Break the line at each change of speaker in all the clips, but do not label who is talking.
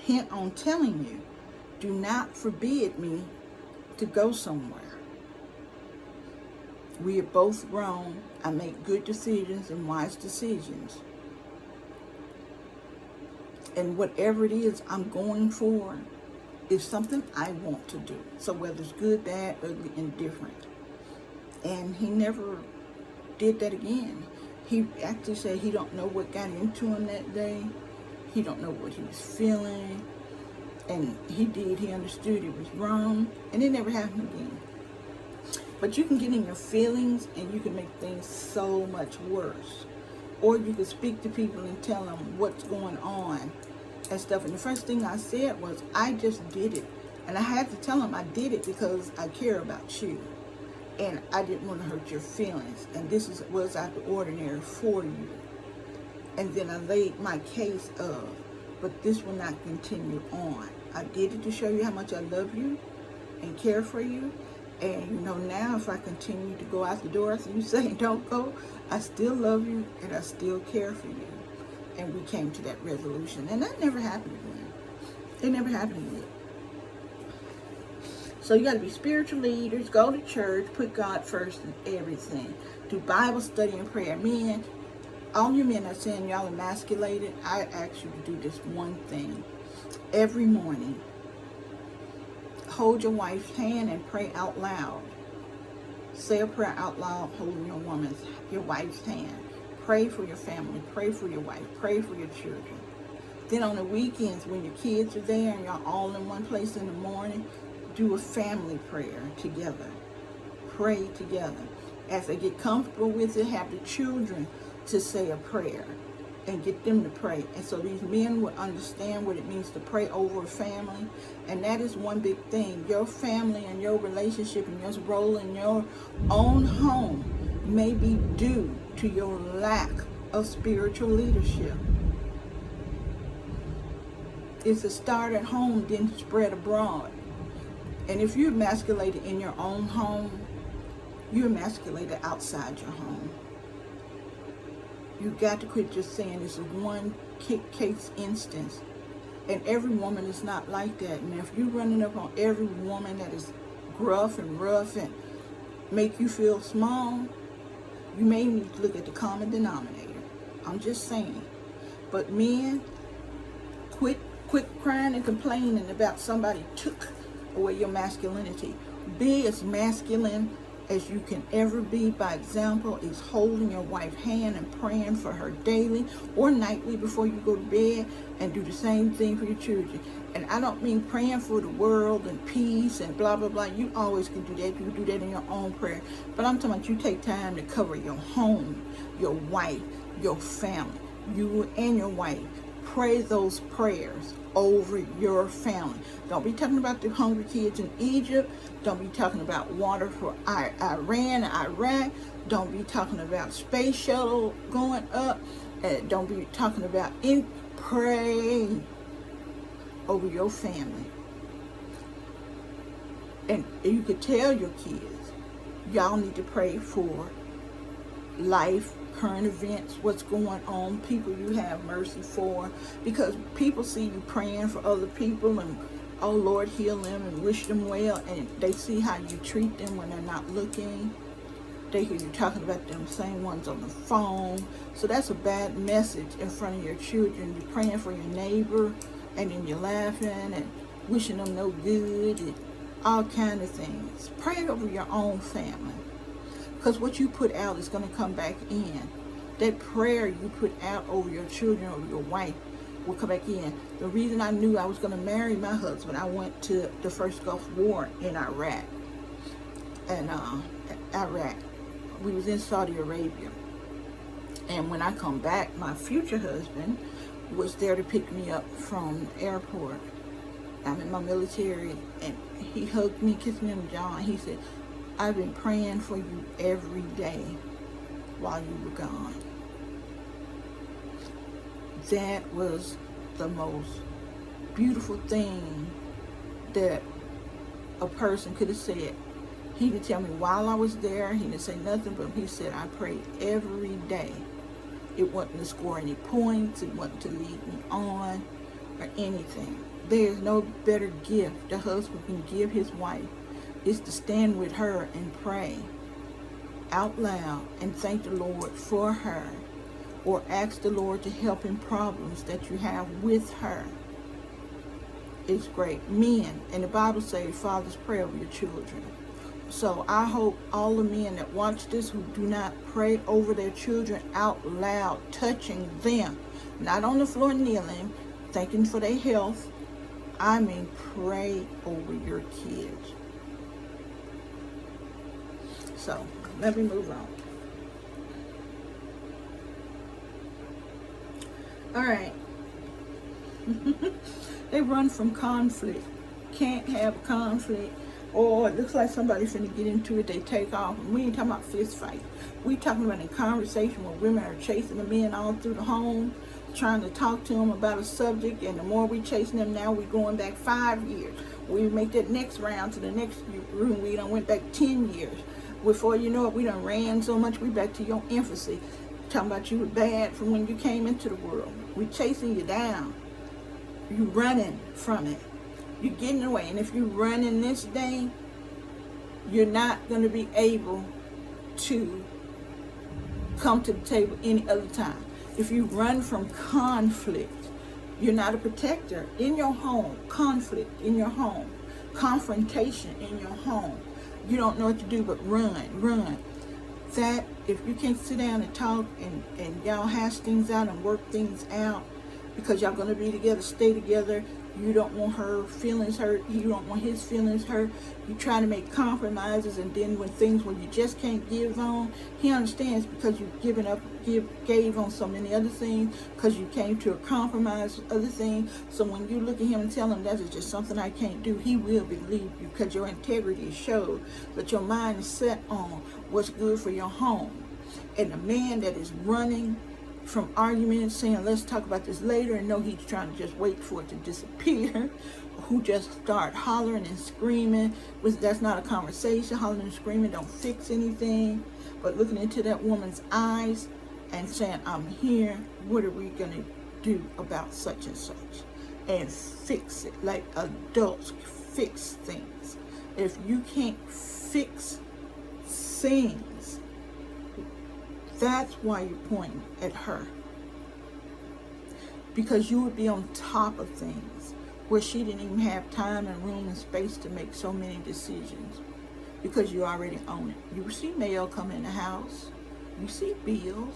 hint on telling you, do not forbid me to go somewhere. We are both grown. I make good decisions and wise decisions. And whatever it is I'm going for is something I want to do. So whether it's good, bad, ugly, indifferent. And he never did that again. He actually said he don't know what got into him that day. He don't know what he was feeling. And he understood it was wrong. And it never happened again. But you can get in your feelings and you can make things so much worse. Or you can speak to people and tell them what's going on and stuff. And the first thing I said was, I just did it. And I had to tell him I did it because I care about you. And I didn't want to hurt your feelings. And this was out of the ordinary for you. And then I laid my case of, but this will not continue on. I did it to show you how much I love you and care for you. And you know, now if I continue to go out the door after you say don't go, I still love you and I still care for you. And we came to that resolution. And that never happened again. It never happened again. So you got to be spiritual leaders, go to church, put God first in everything. Do Bible study and prayer. Men, all you men are saying y'all emasculated. I ask you to do this one thing. Every morning, hold your wife's hand and pray out loud. Say a prayer out loud holding your wife's hand. Pray for your family. Pray for your wife. Pray for your children. Then on the weekends when your kids are there and y'all all in one place in the morning, do a family prayer together. Pray together. As they get comfortable with it, have the children to say a prayer and get them to pray. And so these men will understand what it means to pray over a family. And that is one big thing. Your family and your relationship and your role in your own home may be due to your lack of spiritual leadership. It's a start at home, then spread abroad. And if you're emasculated in your own home, you're emasculated outside your home. You've got to quit just saying this is one case instance. And every woman is not like that. And if you're running up on every woman that is gruff and rough and make you feel small, you may need to look at the common denominator. I'm just saying. But men, quit crying and complaining about somebody took away your masculinity. Be as masculine as you can ever be. By example, is holding your wife's hand and praying for her daily or nightly before you go to bed, and do the same thing for your children. And I don't mean praying for the world and peace and blah blah blah. You always can do that. You can do that in your own prayer. But I'm talking about you take time to cover your home, your wife, your family. You and your wife, pray those prayers over your family. Don't be talking about the hungry kids in Egypt. Don't be talking about water for Iran and Iraq. Don't be talking about space shuttle going up. Don't be talking about pray over your family. And you could tell your kids, y'all need to pray for life, current events, what's going on, people you have mercy for, because people see you praying for other people and, oh Lord, heal them and wish them well, and they see how you treat them when they're not looking. They hear you talking about them same ones on the phone. So that's a bad message in front of your children. You're praying for your neighbor and then you're laughing and wishing them no good and all kind of things. Pray over your own family. Because what you put out is going to come back in. That prayer you put out over your children, over your wife, will come back in. The reason I knew I was going to marry my husband, I went to the first Gulf War in Iraq. And we was in Saudi Arabia. And when I come back, my future husband was there to pick me up from the airport. I'm in my military, and he hugged me, kissed me on the jaw, and he said, I've been praying for you every day while you were gone. That was the most beautiful thing that a person could have said. He didn't tell me while I was there. He didn't say nothing, but he said, I prayed every day. It wasn't to score any points. It wasn't to lead me on or anything. There is no better gift the husband can give his wife is to stand with her and pray out loud and thank the Lord for her, or ask the Lord to help in problems that you have with her. It's great. Men, and the Bible says, Father's prayer over your children. So I hope all the men that watch this who do not pray over their children out loud, touching them, not on the floor kneeling, thanking for their health. I mean, pray over your kids. So let me move on. All right. They run from conflict. Can't have conflict. Or it looks like somebody's finna get into it, they take off. And we ain't talking about fist fight. We talking about a conversation where women are chasing the men all through the home, trying to talk to them about a subject, and the more we chasing them now, we're going back 5 years. We make that next round to the next room, we done went back 10 years. Before you know it, we done ran so much, we back to your infancy. Talking about you were bad from when you came into the world. We chasing you down. You running from it. You're getting away. And if you run in this day, you're not going to be able to come to the table any other time. If you run from conflict, you're not a protector in your home. Conflict in your home. Confrontation in your home. You don't know what to do but run. That, if you can't sit down and talk and y'all hash things out and work things out, because y'all going to be together, stay together. You don't want her feelings hurt. You don't want his feelings hurt. You try to make compromises, and then when you just can't give on, he understands because you've given up, gave on so many other things, because you came to a compromise with other things. So when you look at him and tell him that is just something I can't do, he will believe you because your integrity is showed, that your mind is set on what's good for your home. And the man that is running from arguments, saying let's talk about this later, and no, he's trying to just wait for it to disappear, who just start hollering and screaming, that's not a conversation. Hollering and screaming don't fix anything, but looking into that woman's eyes and saying, I'm here, what are we gonna do about such and such, and fix it like adults fix things. If you can't fix things, that's why you're pointing at her. Because you would be on top of things where she didn't even have time and room and space to make so many decisions, because you already own it. You see mail come in the house. You see bills.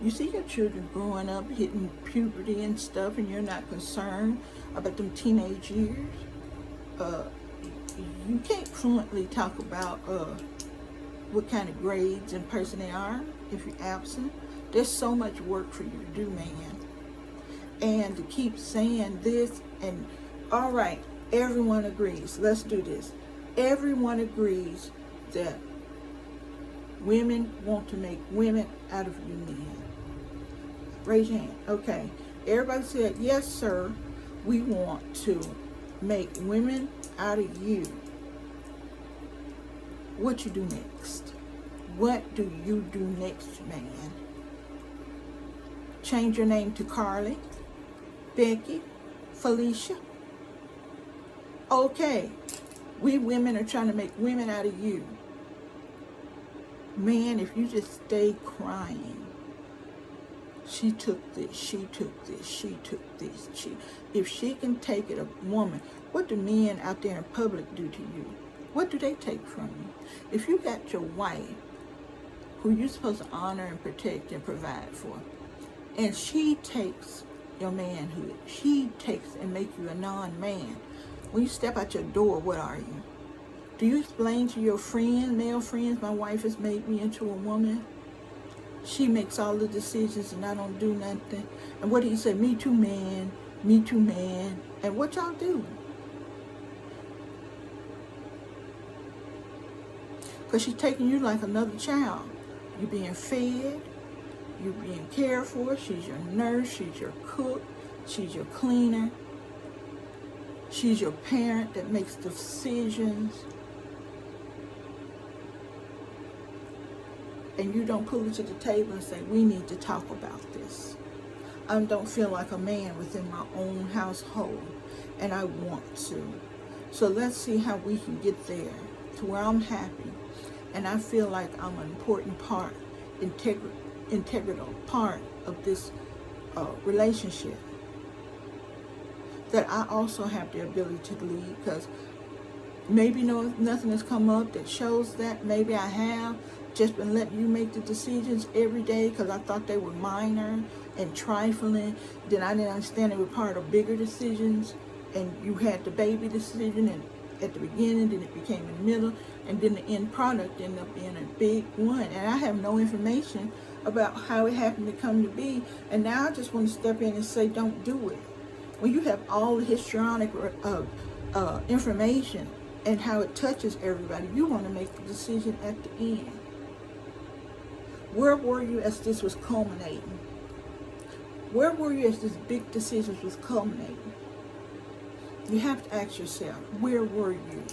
You see your children growing up, hitting puberty and stuff, and you're not concerned about them teenage years. You can't fluently talk about what kind of grades and person they are if you're absent. There's so much work for you to do, man. And to keep saying this, and all right, everyone agrees, let's do this. Everyone agrees that women want to make women out of you men. Raise your hand. Okay. Everybody said, yes, sir, we want to make women out of you. What you do next? What do you do next, man? Change your name to Carly, Becky, Felicia. Okay, we women are trying to make women out of you. Man, if you just stay crying, she took this, she took this, she took this. If she can take it, a woman, what do men out there in public do to you? What do they take from you? If you got your wife, who you're supposed to honor and protect and provide for, and she takes your manhood, she takes and make you a non-man. When you step out your door, what are you? Do you explain to your friends, male friends, my wife has made me into a woman? She makes all the decisions and I don't do nothing. And what do you say? Me too, man. Me too, man. And what y'all do? Because she's taking you like another child. You're being fed. You're being cared for. She's your nurse. She's your cook. She's your cleaner. She's your parent that makes decisions. And you don't pull her to the table and say, we need to talk about this. I don't feel like a man within my own household. and I want to. So let's see how we can get there to where I'm happy and I feel like I'm an important part, integral part of this relationship. That I also have the ability to lead, because maybe nothing has come up that shows that. Maybe I have just been letting you make the decisions every day because I thought they were minor and trifling. Then I didn't understand they were part of bigger decisions, and you had the baby decision and at the beginning, then it became in the middle, and then the end product ended up being a big one. And I have no information about how it happened to come to be, and now I just want to step in and say, don't do it. When you have all the histrionic information and how it touches everybody, you want to make the decision at the end. Where were you as this was culminating? Where were you as this big decision was culminating? You have to ask yourself, where were you?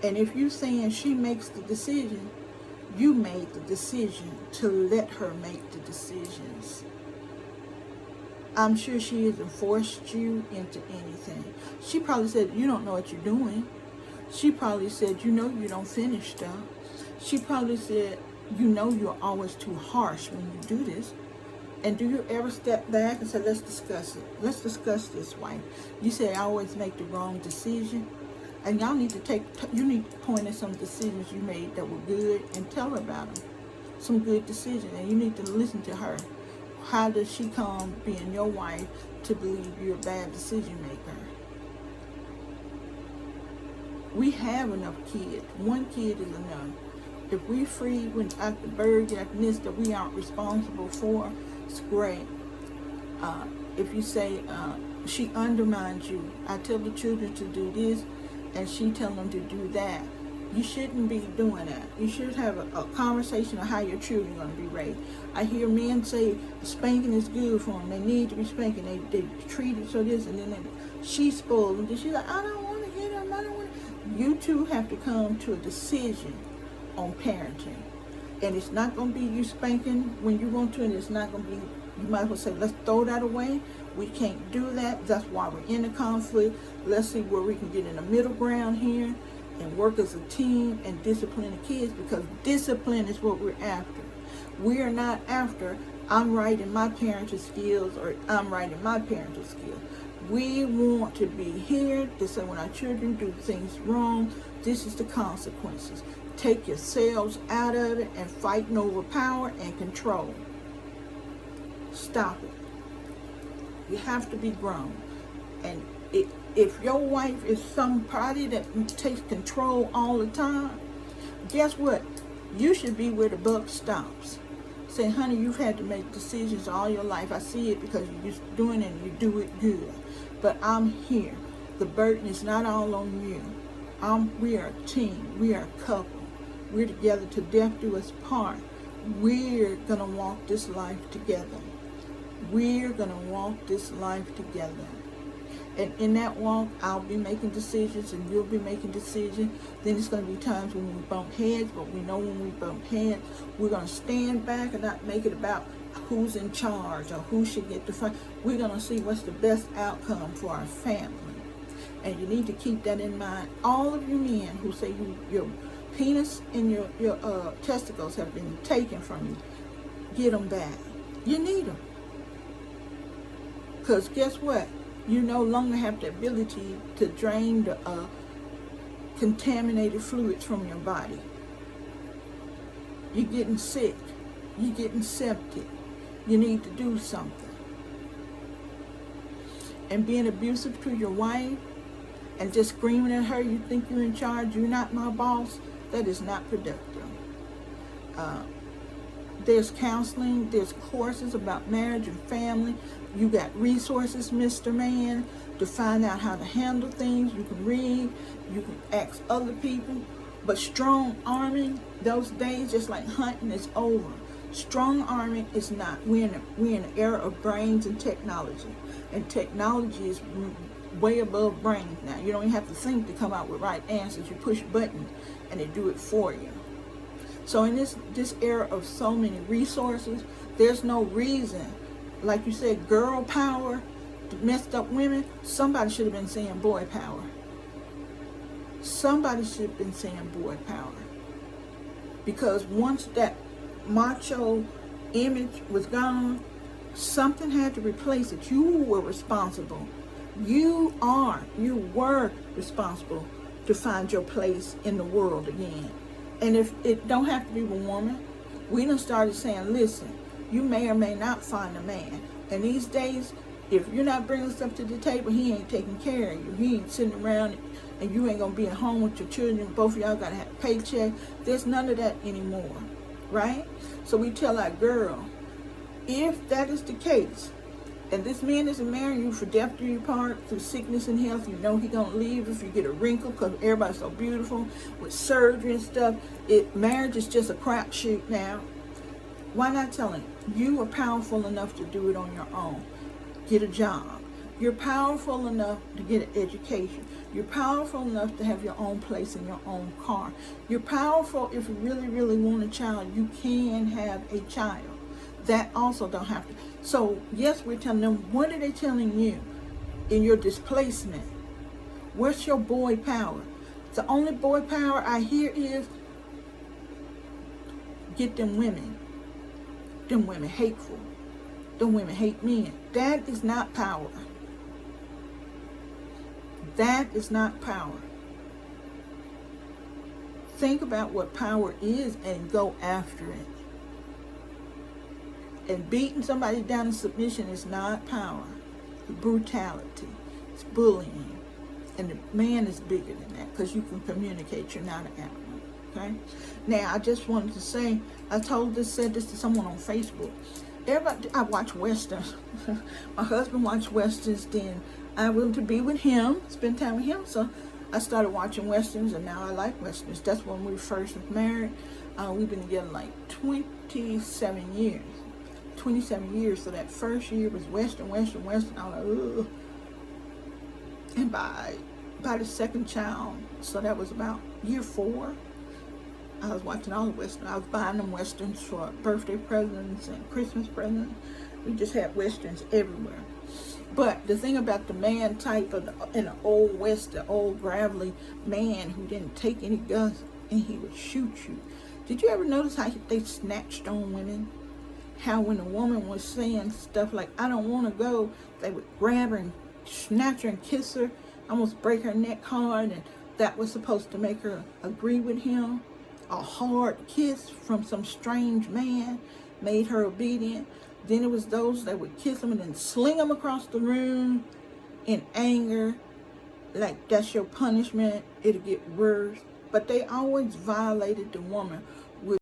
And if you're saying she makes the decision, you made the decision to let her make the decisions. I'm sure she hasn't forced you into anything. She probably said, you don't know what you're doing. She probably said, you know you don't finish stuff. She probably said, you know you're always too harsh when you do this. And do you ever step back and say, let's discuss it. Let's discuss this, wife. You say, I always make the wrong decision. And y'all need to you need to point at some decisions you made that were good and tell her about them. Some good decisions. And you need to listen to her. How does she come being your wife to believe you're a bad decision maker? We have enough kids. One kid is enough. If we free when after birth, after this, that we aren't responsible for, it's great. If you say she undermines you, I tell the children to do this, and she tell them to do that. You shouldn't be doing that. You should have a conversation on how your children are going to be raised. I hear men say spanking is good for them. They need to be spanking. They treat it so this, and then she's spoiled. And then she's like, I don't want to hit him. I don't want to. You two have to come to a decision on parenting. And it's not going to be you spanking when you want to, and it's not going to be, you might as well say, let's throw that away. We can't do that. That's why we're in a conflict. Let's see where we can get in the middle ground here and work as a team and discipline the kids, because discipline is what we're after. We are not after, I'm right in my parenting skills or I'm right in my parenting skills. We want to be here to say when our children do things wrong, this is the consequences. Take yourselves out of it and fighting over power and control. Stop it. You have to be grown. And if your wife is somebody that takes control all the time, guess what? You should be where the buck stops. Say, honey, you've had to make decisions all your life. I see it because you're just doing it and you do it good. But I'm here. The burden is not all on you. We are a team. We are a couple. We're together till death do us part. We're going to walk this life together. We're going to walk this life together. And in that walk, I'll be making decisions and you'll be making decisions. Then it's going to be times when we bump heads, but we know when we bump heads, we're going to stand back and not make it about who's in charge or who should get the fight. We're going to see what's the best outcome for our family. And you need to keep that in mind. All of you men who say your penis and your testicles have been taken from you, get them back. You need them. Because guess what? You no longer have the ability to drain the contaminated fluids from your body. You're getting sick. You're getting septic. You need to do something. And being abusive to your wife and just screaming at her, you think you're in charge, you're not my boss, that is not productive. There's counseling, there's courses about marriage and family. You got resources, Mr. Man, to find out how to handle things. You can read, you can ask other people. But strong arming, those days, just like hunting, is over. Strong arming is not. We're in an era of brains and technology. And technology is way above brains now. You don't even have to think to come out with right answers. You push buttons and they do it for you. So in this era of so many resources, there's no reason, like you said, girl power, messed up women, somebody should have been saying boy power. Somebody should have been saying boy power. Because once that macho image was gone, something had to replace it. You were responsible. You were responsible to find your place in the world again. And if it don't have to be a woman, we done started saying, listen, you may or may not find a man. And these days, if you're not bringing stuff to the table, he ain't taking care of you. He ain't sitting around and you ain't going to be at home with your children. Both of y'all got to have a paycheck. There's none of that anymore, right? So we tell our girl, if that is the case, and this man isn't marrying you for death do you part, through sickness and health, you know he gonna leave if you get a wrinkle because everybody's so beautiful with surgery and stuff. Marriage is just a crapshoot now. Why not tell him you are powerful enough to do it on your own? Get a job. You're powerful enough to get an education. You're powerful enough to have your own place in your own car. You're powerful if you really, really want a child. You can have a child. That also don't have to. So, yes, we're telling them, what are they telling you in your displacement? What's your boy power? The only boy power I hear is get them women. Them women hateful. Them women hate men. That is not power. That is not power. Think about what power is and go after it. And beating somebody down in submission is not power. It's brutality. It's bullying. And the man is bigger than that because you can communicate. You're not an animal. Okay? Now, I just wanted to say, said this to someone on Facebook. Everybody, I watch Westerns. My husband watched Westerns. Then I went to be with him, spend time with him. So I started watching Westerns, and now I like Westerns. That's when we first was married. We've been together like 27 years. 27 years. So that first year was Western. I was like, ugh. And by the second child, so that was about year 4, I was watching all the Westerns. I was buying them Westerns for birthday presents and Christmas presents. We just had Westerns everywhere. But the thing about the man type of in the old West, the old gravelly man who didn't take any guns and he would shoot you. Did you ever notice how they snatched on women? How when a woman was saying stuff like, I don't want to go, they would grab her and snatch her and kiss her, almost break her neck hard, and that was supposed to make her agree with him. A hard kiss from some strange man made her obedient. Then it was those that would kiss him and then sling him across the room in anger, like that's your punishment, it'll get worse. But they always violated the woman